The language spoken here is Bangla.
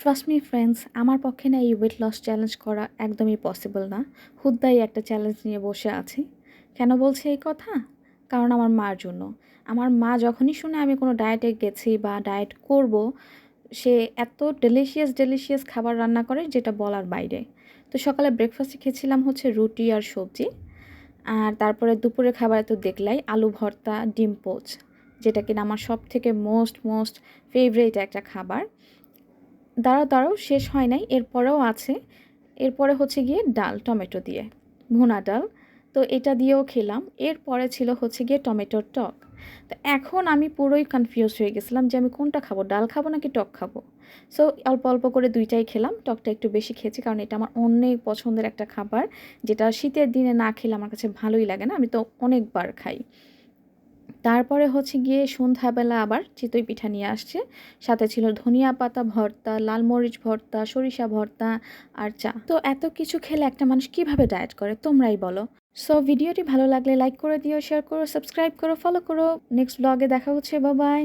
ট্রাস্ট মি ফ্রেন্ডস, আমার পক্ষে না এই ওয়েট লস চ্যালেঞ্জ করা একদমই পসিবল না। হুদ্দাই একটা চ্যালেঞ্জ নিয়ে বসে আছি। কেন বলছি এই কথা? কারণ আমার মার জন্য। আমার মা যখনই শুনে আমি কোনো ডায়েটে গেছি বা ডায়েট করব, সে এত ডেলিশিয়াস খাবার রান্না করে যেটা বলার বাইরে। তো সকালে ব্রেকফাস্টে খেয়েছিলাম হচ্ছে রুটি আর সবজি। আর তারপরে দুপুরের খাবারে তো দেখলাই আলু ভর্তা, ডিম পোচ, যেটা কিনা আমার সবথেকে মোস্ট ফেভারিট একটা খাবার। দাঁড়াও শেষ হয় নাই, এরপরেও আছে। এরপরে হচ্ছে গিয়ে ডাল টমেটো দিয়ে, ভুনা ডাল। তো এটা দিয়েও খেলাম। এরপরে ছিল হচ্ছে গিয়ে টমেটোর টক। তো এখন আমি পুরোই কনফিউজড হয়ে গেছিলাম যে আমি কোনটা খাবো, ডাল খাবো নাকি টক খাবো। সো অল্প অল্প করে দুইটাই খেলাম, টকটা একটু বেশি খেয়েছি কারণ এটা আমার অনেক পছন্দের একটা খাবার, যেটা শীতের দিনে না খেলে আমার কাছে ভালোই লাগে না, আমি তো অনেকবার খাই। তারপরে হচ্ছে গিয়ে সন্ধ্যাবেলা আবার চিতই পিঠা নিয়ে আসছে। সাথে ছিল ধনিয়া পাতা ভর্তা, লাল মরিচ ভর্তা, সরিষা ভর্তা আর চা। তো এত কিছু খেলে একটা মানুষ কিভাবে ডায়েট করে তোমরাই বলো। সো ভিডিওটি ভালো লাগলে লাইক করে দিও, শেয়ার করো, সাবস্ক্রাইব করো, ফলো করো। নেক্সট ব্লগে দেখা হচ্ছে, বাই বাই।